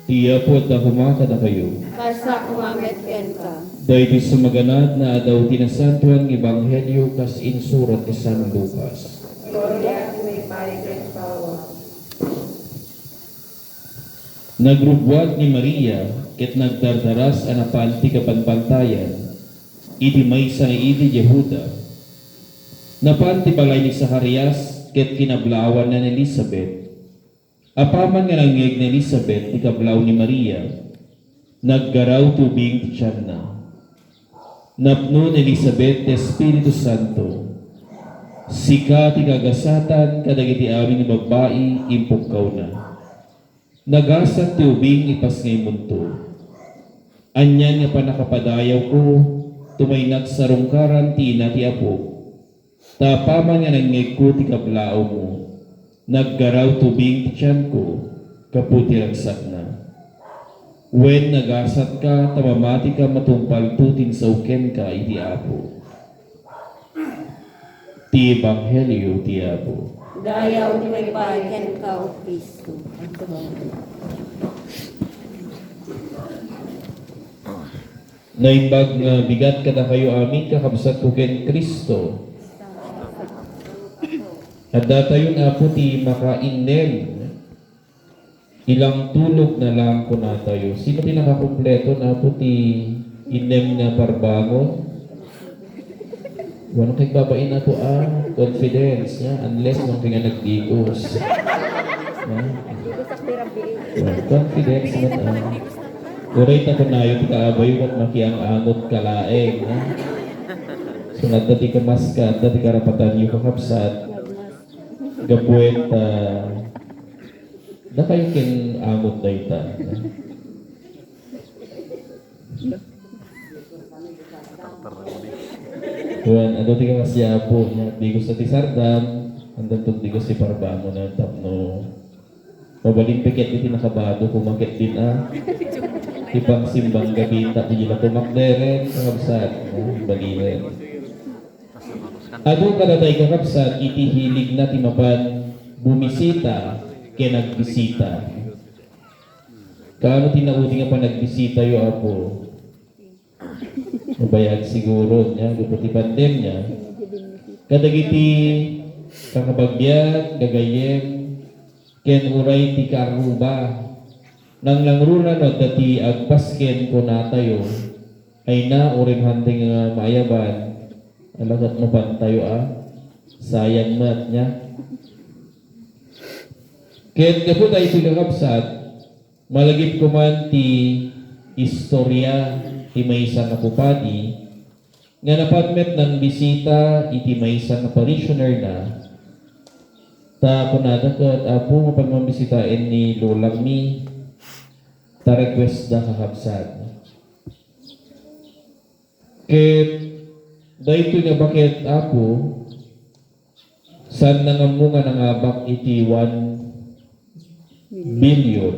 Tiya po at humaka na kayo. Kasa kumamit ken ka. Dahil sumaganad na daw tinasantuan ng Ebanghelyo kas insurat ni San Lucas. Gloria may pariken pawa. Nagrubwag ni Maria ket nagdardaras anapanti kapanpantayan iti maysa nga iti Yehuda. Napanti balay ni Zacarias ket kinablawan na ni Elizabeth. Apaman nga nangeg ni Elizabeth ti kablaw ni Maria, naggaraw tubing ti tiyan na. Napno ni Elizabeth ti Espiritu Santo. Sika ti kagasatan kadagiti amin ni babae impukkaw na. Nagasat ti ubing ipas ngay munto. Anyan nga panakapadayaw ko, tumaynak sa rungkaran ti ina ti apo. Tapaman nga nangeg ko ti kablao mo. Naggaraw tubing ti tiyan ko, kaputi ragsak na. When nagasat ka, tamamati ka matumpal tutin sa uken ka, iti apo. Ti Ebanghelyo ti apo. Dayaw ni may pariken ka o Kristo. Naimbag nga bigat ka na kayo amin, kakabsat ko ken Kristo. At datayon apo ti makainem. Ilang tulog na lang ko na tayo. Sino pinakakumpleto na po ti inem na parbangon? Walang kay babain na po confidence. Unless nung kaya nagdigos. Confidence na Uray ta ko na yun kaabayo at makiang angot kalaeng. Sunod dati ka maska, dati karapatan yung kakapsat. Gapuet na kayo kin amot na ita. Kuan, ano ti ka masya po, digos na ti Sardam, andan tong digos ti Parbamo na tapno. Mabaling piket iti nakabado, kumakit din Ipang simbang gabita, di nila kumakderen, kakabsat, baliren. Ado karaday kakabsat, iti hilig na timapan bumisita kaya nagbisita. Kaano tinaudi nga pa nagbisita yo apo? Mabayag siguro niya, guputi pandemya. Kadagiti kakabagyan, gagayem, ken uray ti karuba. Nang langruna no dati agpasken ko natayo ay na urin handing maayaban. Alagat mo pantayo sayang mat niya. Ken kapo tayo pinagkapsat, malagip ko man ti istorya ti maysa nga pupadi nga napagmet ng bisita iti maysa nga parishioner na ta kunada kat apo mapagmambisitain ni Lolang mi ta request da kakapsat. Ket dahito nga bakit apo san nangamunga nangabak iti 1 billion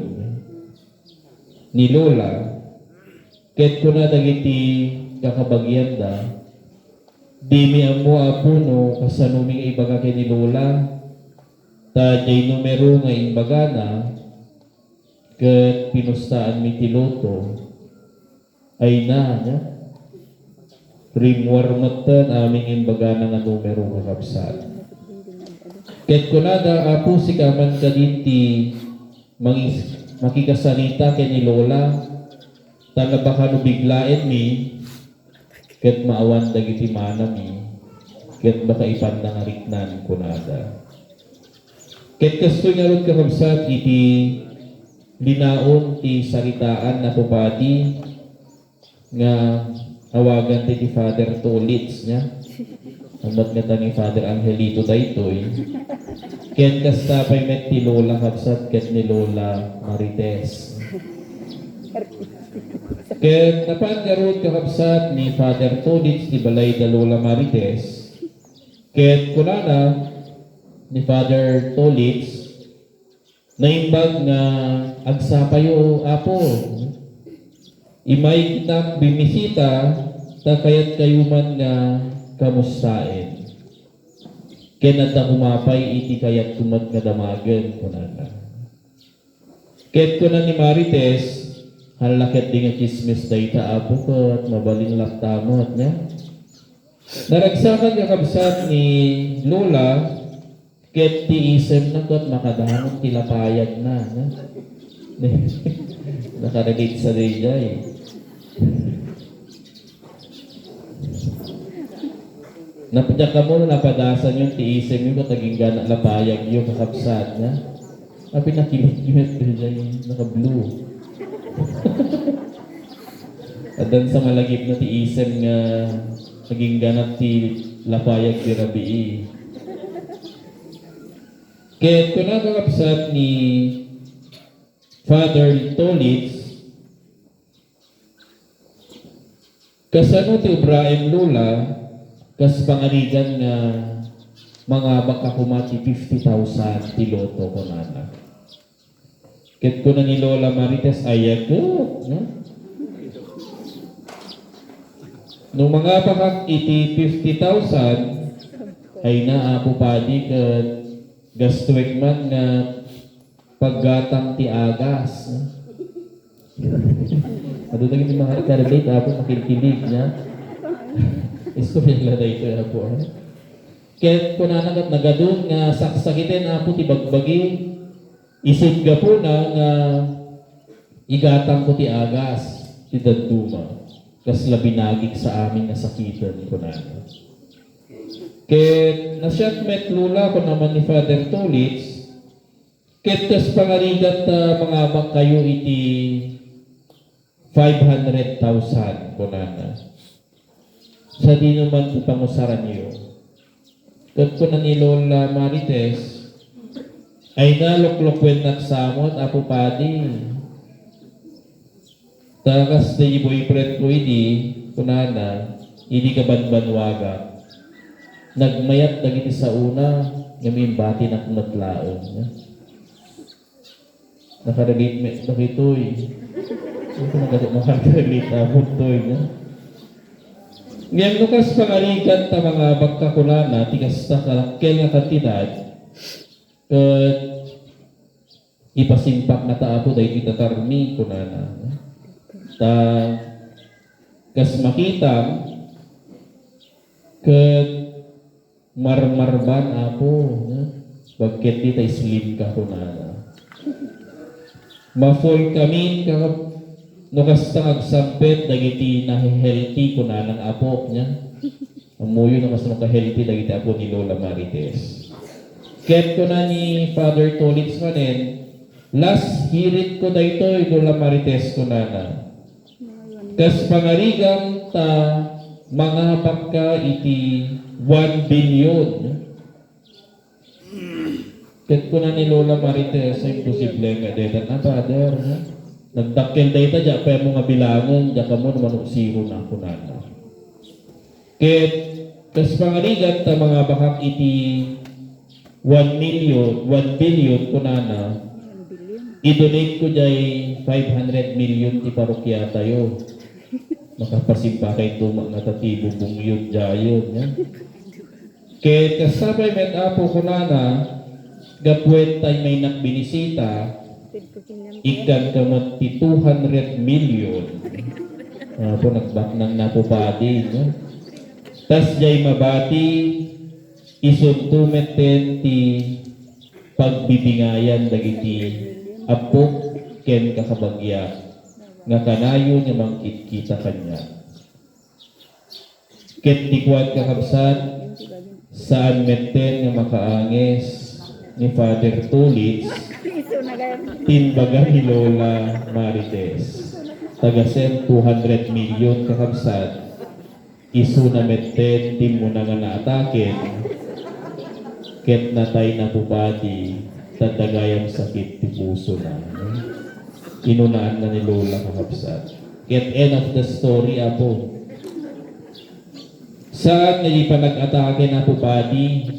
ni Lola ket kuna dagiti kakabagyan da di mi amo apo no kasanuming ibaga kay ni Lola ta jay numero nga imbaga na ket pinustaan mi ti loto ay na nya rimwarmatan aming imbaga na nga numero kakabsat. Ket kunada apo si kaman kaditi makikasalita kay ni Lola tanga baka no biglaen mi ket maawan dagiti mana mi ket baka ipan na ngariknan kunada. Ket kastoy nga rod kakabsat iti binaon ti saritaan na pupadi nga awagan ti Father Tolitz nya. Amat nga ni Father Angelito daytoy. Ken kasta pay met ti Lola kapsat ket ni Lola Marites. Ket napangarod kakapsat ni Father Tolitz ti balay da Lola Marites. Ket kunana ni Father Tolitz naimbag nga agsapayo apo imay kita bimisita ta kayat kayo man nga kamustaen ken adda kumapay iti kayat tumat nga damagen kunana Ket ko na ni Marites, halaket di nga chismis dayta apo ko at mabalin laptamot niya. Naragsakan nga kabsat ni Lola, ket ti isem na kot makadahangon tilapayag na. Nakarelate sa dayjay. Napadyak ka mo na napadasan yung ti isem yung kataging gana lapayag yung kakabsat na. Api nakilit-kilit dayjay, naka-blue. At dan sa malagip na ti isem nga naging ganap ti lapayag ti rabii. Kaya kung nakakapsat ni Father Tolitz, kasano ti Ibrahim Lula, kas pangarigan nga mga baka kumati 50,000 ti loto ko nana. Kaya ko na ni Lola Marites ayag ko, no? Nung mga pakak iti 50,000 ay naapo padi ket gastuwek man nga paggatang ti agas. Ado tagi ni mga karelate apo makikilig niya. Istorya la dayto apo. Ket kunanagat nagadun nga saksakitin apo ti bagbagi isip gapo na nga igatang ko ti agas ti daduma. Kas labinagig sa amin nasakitan ko na. Ket nasyat met lula ko naman ni Father Tolitz, ket kas pangarigat mga abang kayo iti 500,000 ko na. Sa di naman ito pangusaran niyo. Ket ko na ni Lola Marites, ay naloklokwen naksamot apo padi. Takas na boyfriend ko kunana, hindi ka banbanwaga. Nagmayat dagiti sa una, ngamin bati na kumatlaon. Nakarelate nakitoy. Ito nakarelate na puntoy. Ngayon lukas pangarigan ta mga bagkakulana, tigas na kalakkel nga kantidad, ipasimpak na taapo dahil itatarmi kunana. Ta kas makita ket marmarban apo bagket di tay slim ka kunana mafol kami ka no kasta agsampet dagiti na healthy kunana ang apo nya amuyo no kasta ka healthy dagiti apo ni Lola Marites ket kuna ni Father Tolitz manen last hirit ko daytoy Lola Marites kunana. Kas pangarigang ta mga pagka iti 1 billion. Ket ko na ni Lola Marites ay posible nga deta na father. Nagdakkel data dya pa mo nga bilangon dya ka mo naman zero na kunana. Ket kas pangarigang ta mga bakak iti 1 billion kunana. I-donate ko dyan 500 million ti parokya tayo. Makapasimpa kay tumak nga tatibo bungyod jayon. Kaya kasabay met apo ko nana, gapwet tayo may nakbinisita, ikan kamot ti 200 million. Apo nagbak ng napupadi. Tas jay mabati, isuntumeten ti pagbibingayan dagiti apo ken kakabagya nga kanayo nga mangkitkita kanya. Ket tikwat kakabsat saan meten nga makaanges ni Father Tolitz tinbaga ni Lola Marites. Tagasem 200 million kakabsat isu na meten tim mo na nga naataken ket natay na pupati tatagayang sakit ti puso na. Inunaan na ni Lola kakabsat. Get end of the story apo. Saan nga di pa nag-atake na po padi,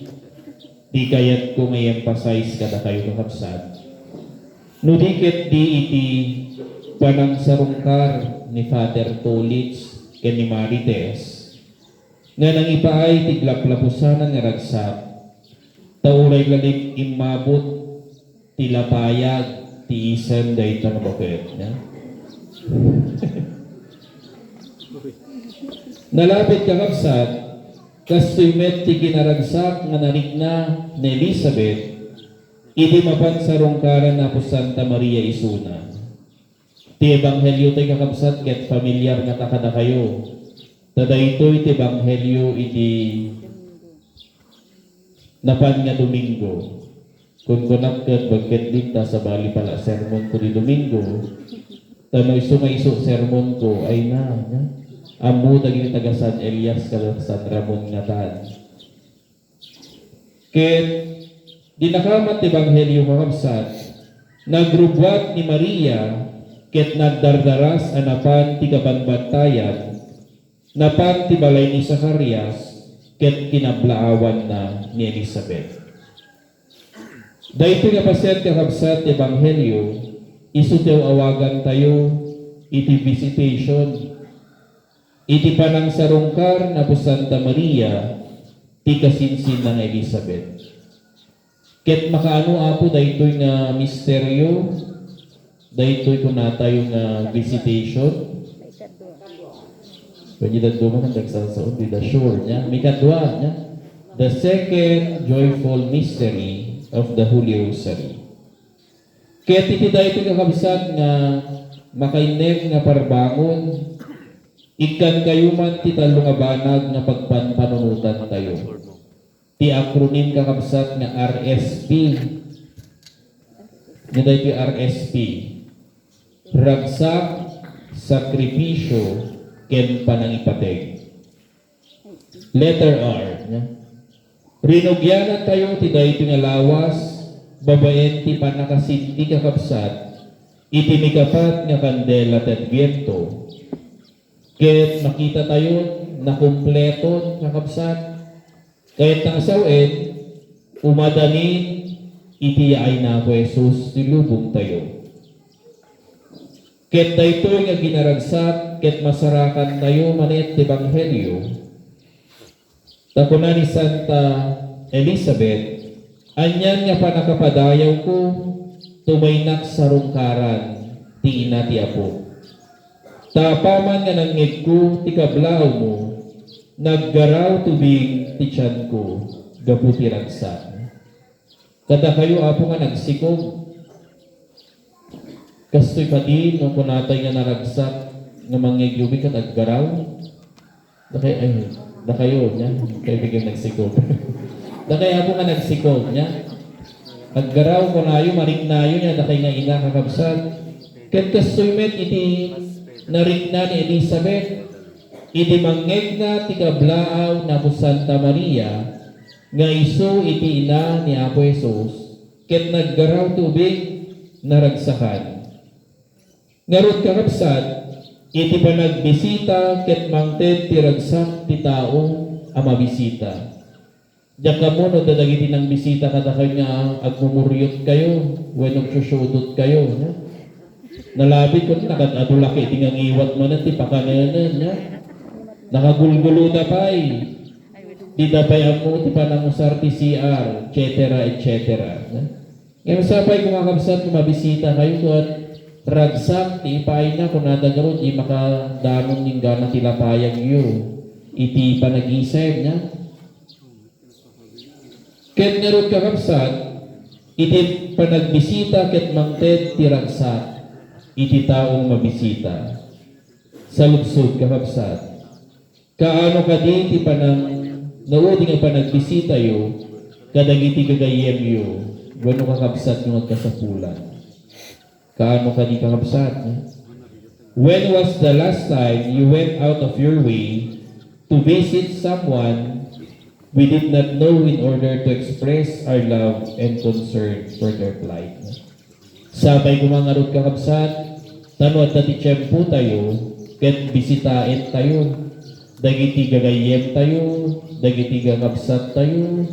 di kayat ko may emphasize kada kayo kakabsat. Nudikit di iti panangsarungkar ni Father Tolitz ken ni Marites nga nang ipaay tiglaplapusanan nga ragsak tauray lalim imabot tilapayag tiisan dahil ito na bakit niya. Nalapit kakabsat, kastoy met ti kinaragsak nga narigna ni Elizabeth, idi mapan sa rungkaran na po Santa Maria Isuna. Ti Ebanghelyo tayo kakabsat, ket familiar nga takada kayo. Tadaytoy ti Ebanghelyo iti napan nga Domingo. Kung kunak ket bagket dita sa bali pala sermon ko di Domingo, tano iso nga iso sermon ko ay na. Amo dagiti taga San Elias kada San Ramon nga tan. Ket dinakamat ti Ebanghelyo kakabsat, nagrubwat ni Maria ket nagdardaras anapan ti kabanbantayan, napan ti balay ni Zacarias ket kinablaawan na ni Elizabeth. Daytoy nga paset kakabsat ti Ebanghelyo, isu tew awagan tayo iti visitation. Iti panang sarungkar na po Santa Maria, ti kasinsin ng Elizabeth. Ket makaano apo daytoy nga misteryo, daytoy ko na tayo nga visitation. Pwede na duman ang nagsasaon, di na sure niya. May kadwa niya. The second joyful mystery of the Holy Rosary. Ket iti daytoy kakabsat nga makaineg nga parbangon, ikan kayo man ti talo nga banag nga pagpanpanunutan tayo. Ti acronym kakabsat nga RSP. Nga dahil RSP. Ragsak, sakripisyo, ken panangipateg. Letter R. Rinugyanan tayo ti dahil nga lawas, babaen ti panakasinti kakabsat, iti mikapat nga kandela tet viento. Ket makita tayo na kumpleto kakabsat, kahit ang asawin, umadanin iti ay na po Jesus tilubong tayo. Ket daytoy nga ginaragsak, ket masarakan tayo manet ti Ebanghelyo. Takuna ni Santa Elizabeth, anyan nga panakapadayaw ko, tumaynak sa rungkaran, ti ina ti apo. Tapaman nga nangig ko, ti kablaw mo, naggaraw tubig ti tiyan ko, gabuti ragsak. Kada kayo apo nga nagsikog, kastoy pati nung kunatay nga naragsak, nga mangig yubig ka naggaraw, na kayo niya, kayo bigyan nagsikog. Da kayo apo nga nagsikog niya, naggaraw ko na yun, marignayo niya, da kayo nga ina kakabsat. Ket kastoy met iti narigna ni Elizabeth, iti mangeg nga ti kablaaw na po Santa Maria, nga iso iti ina ni Apo Jesus, ket naggaraw tubig naragsakan. Ngarod kakabsat, iti panagbisita ket mangted ti ragsak ti tao a mabisita. Diyan mo no dadagiti ng bisita kada kayo nga agmumuryot kayo, when nagsusudot kayo. Nalabit ko nakadulaki iti nga ngiwat mo na ti pakananan niya. Nakagulgulo na pa'y. Di dapayan mo ti panangusar ti CR, etc. etc. Ngayon sapay kumakabsat kung mabisita kayo ko at ragsak ti ipay na kung nadagaroon di makadamon ning gana tilapayag yu. Iti panag-isay niya. Ket narod kakabsat, iti panagbisita ket mangted ti ragsak, iti taong mabisita. Sa lubsod kakabsat, kaano ka di ti panang naudi nga panagbisita yo, kadagiti gagayem yo, wano kakabsat yung magkasapulan. Kaano ka di kakabsat? When was the last time you went out of your way to visit someone we did not know in order to express our love and concern for their plight? Sabay kumangarot kakabsat, tanod na ti tiyempo tayo, ket bisitain tayo, dagiti gagayem tayo, dagiti gagabsat tayo,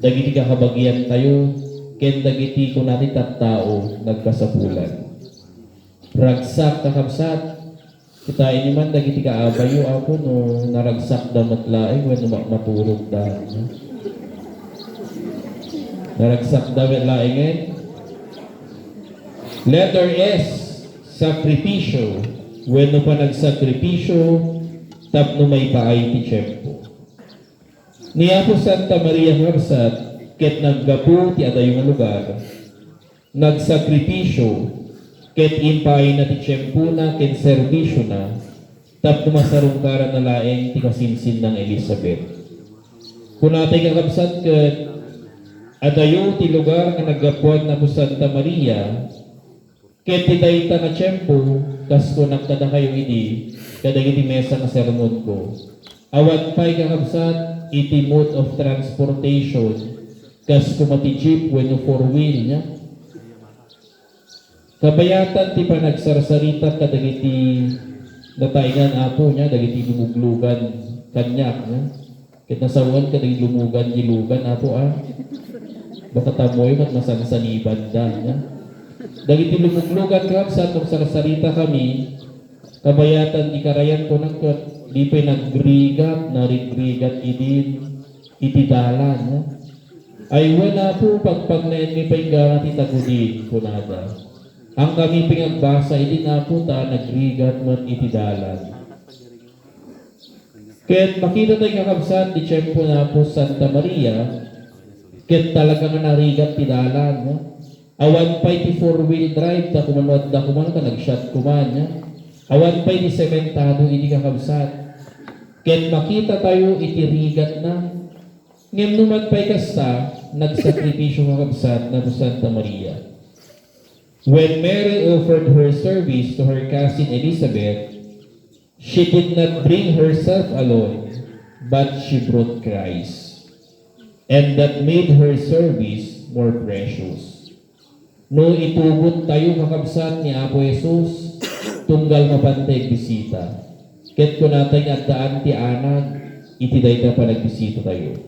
dagiti kakabagyan tayo, ket dagiti ko natin tattao nagkasapulan. Ragsak kakabsat, kita ini man dagiti kaabayo ako no naragsak damat laing when maturog da. Naragsak damat laingen. Letter S, sakripisyo. Wenno pa nagsakripisyo, tapno may paay ti tiyempo. Niya po Santa Maria Harsat, ket naggapu ti adayo nga lugar, nagsakripisyo, ket impay na ti tiyempo na, ket serbisyo na, tapno masarungkaran na laeng ti kasinsin ng Elizabeth. Kung natay kakabsat ket adayo ti lugar nga naggapuan na po Santa Maria, ket ti dayta nga tiyempo, kas ko nagtada kayo idi, kadagiti mesa nga sermon ko. Awan pa'y kakabsat, iti mode of transportation, kas ko mati jeep wenno four wheel niya. Kabayatan ti panagsarsarita kadagiti nataingan apo niya, dagiti lumuglugan kanyak niya. Ket nasawan kadagiti lumugan gilugan apo baka tamoy mat masansaniban da niya. Dagiti lumuglugan kakabsat kung sarsarita kami, kabayatan di karayan ko nagkat di pa naggrigat, narigrigat idin, itidalan. No? Ay wala po pagpagnayan mi pa'y gangat itagudin ko nada. Ang kami pingagbasa idin na po ta naggrigat man itidalan. Ket makita tayo kakabsat di tiyempo na po Santa Maria, ket talaga nga narigat tidalan. No? Awan pa'y ti four-wheel drive, ta kumanwad da kuman ka, nag-shot kuman niya. Awan pa'y ti sementado, hindi kakabsat. Ket makita tayo itirigat na. Ngem numan pa'y kasta, nagsakripisyo kakabsat na po Santa Maria. When Mary offered her service to her cousin Elizabeth, she did not bring herself alone, but she brought Christ. And that made her service more precious. No itubot tayo kakabsat ni Apo Jesus, tunggal mapantay bisita. Ket ko natay nga daan ti anag, iti dayta panagbisita tayo.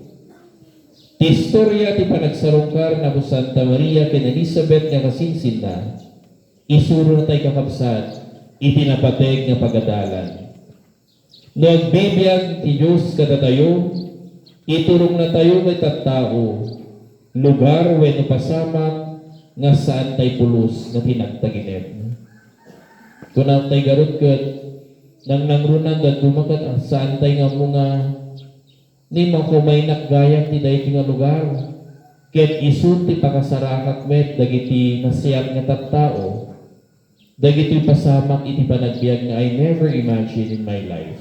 Ti istorya ti panagsarungkar na po Santa Maria ken Elizabeth nga kasinsin na, isuro na tayo kakabsat, iti napateg nga pagadalan. No agbibiyag ti Diyos kada tayo, iturong na tayo kay tattao, lugar wenno pasamak, nga saan tay pulos nga tinagtaginip. Kung tay garot ket nang nangrunan da dumakat saan tay nga mga ni makumay nakgayam ti dayti nga lugar. Ket isun ti pakasarakat met dagiti nasiyat nga tattao. Dagiti pasamak iti panagbiag nga I never imagined in my life.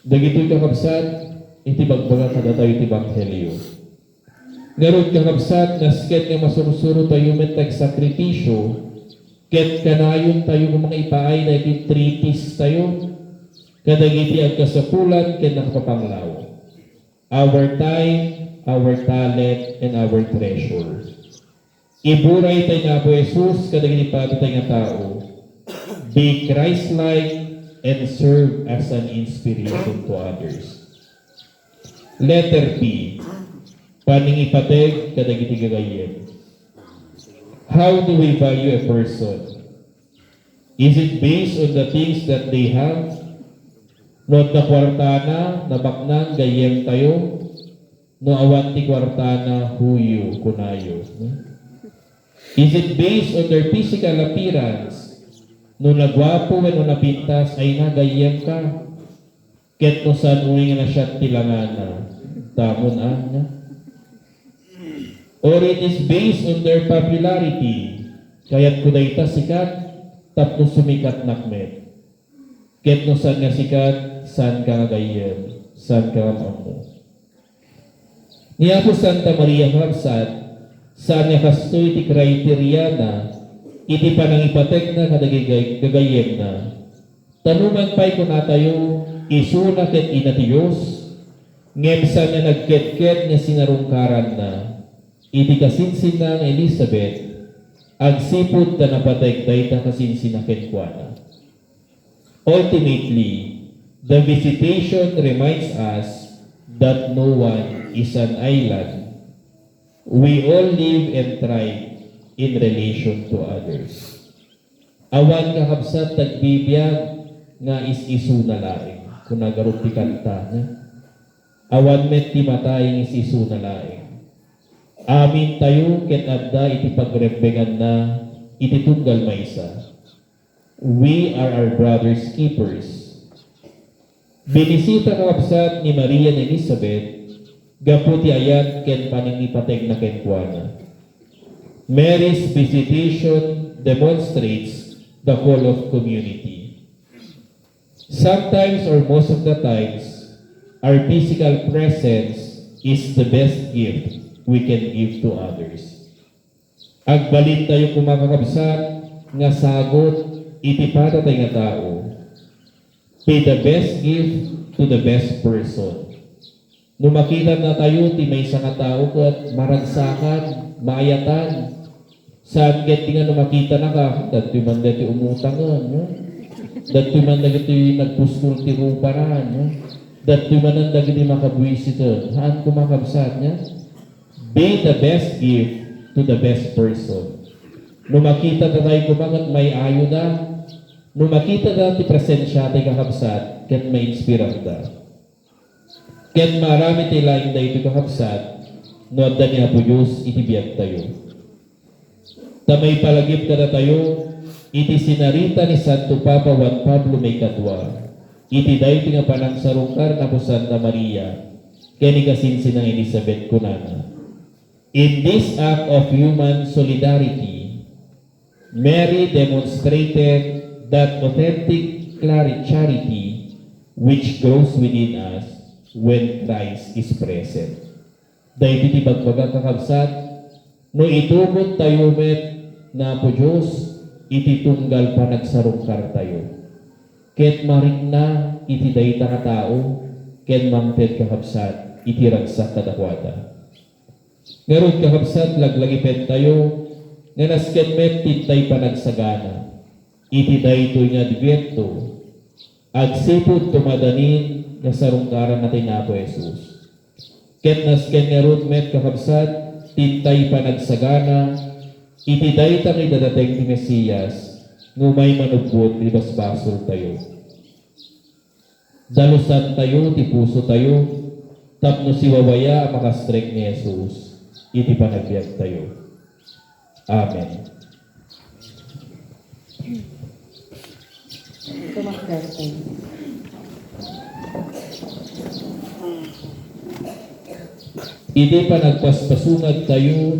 Dagiti kakabsat iti bagbaga kada tayo ti Ebanghelyo. Garod kakabsat na sket nga masursuro tayo met tagsakripisyo, ket kanayon tayo ng mga ipaay na ikitritis tayo, kadagiti ang kasapulan ket nakapapanglaw. Our time, our talent, and our treasure. Iburay tayo na po Jesus, kadagiti pati tayo nga tao. Be Christ-like and serve as an inspiration to others. Letter B. Paning ipateg kadagiti gagayem. How do we value a person? Is it based on the things that they have? No na kwartana, nabaknang gayem tayo? No awan ti kwartana, huyo, kunayo. Is it based on their physical appearance? No nagwapo, no napintas, ay nagayem ka? Ket no saan uwi nga na siya tilangana? Tamon na? Or it is based on their popularity, kaya't kudayta sikat, tapno sumikat nakmet. Ket no saan nga sikat, saan ka gayem, saan ka mo. Niya po Santa Maria Harsat, saan nga kasto iti kriteria na, iti panangipatek na kadagayem na. Tanuman pa'y kunatayo, isuna ket ina ti Diyos, ngem saan nga nagket-ket nga sinarungkaran na, iti kasinsin ng Elizabeth, agsipod na napatay dayta kasinsin na kenkwana. Ultimately, the visitation reminds us that no one is an island. We all live and thrive in relation to others. Awan kakabsat tagbibiyag nga is-isu na laing, kung nagarot ti kanta niya. Awan met ti matay is-isu na laing. Amin tayo ket adda iti pagrebengan na iti tunggal maysa. We are our brother's keepers. Binisita kakabsat ni Maria ni Elizabeth, gaputi ayat ken paninipateg na kenkwana. Mary's visitation demonstrates the call of community. Sometimes or most of the times, our physical presence is the best gift we can give to others. Agbalin tayo kumakakabsat nga sagot iti para tayo nga tao. Pay the best gift to the best person. Nung makita na tayo, ti may isa nga tao kat maragsakan, maayatan. Saan gati nga nung makita na ka, dati man dati umutangan, no? Dati man dati nagpuskul ti ruparan, no? Dati man ang dati makabuisito. Haan kumakabsat niya? Be the best gift to the best person. Nung makita na tayo kumangat may ayo na, nung makita na ti presensya tayo kakabsat, ket may inspirar da. Ket marami tayo laing da ito kakabsat, no adda niya po Diyos, itibiyag tayo. Tamay palagip ka na tayo, iti sinarita ni Santo Papa Juan Pablo May Kadwa, iti dahi nga panang sarungkar na po Santa Maria, kani kasinsin ng Elizabeth kunana. In this act of human solidarity, Mary demonstrated that authentic charity which grows within us when Christ is present. Dahil iti bagbaga kakabsat, no itubot tayo met na po Diyos, iti tunggal pa nagsarungkar tayo. Ket maring na iti dayta ka tao, ket mangted kakabsat, iti ragsak kadakwada. Ngarod kakabsat, laglagipet tayo, nga nasken met tintay pa nagsagana. Iti dayto nga advento, agsipod tumadanin nga sarungkaran natin na po Jesus. Ket nasken ngarod met kakabsat, tintay pa nagsagana, iti dayta nga idadateng ni Mesiyas, ngumay manubot, libasbasol tayo. Dalusan tayo, ti puso tayo, tapno si wawaya makastrek ni Jesus, iti panagbiag tayo. Amen. Kumakdar tayo. Iti panagpaspasungad tayo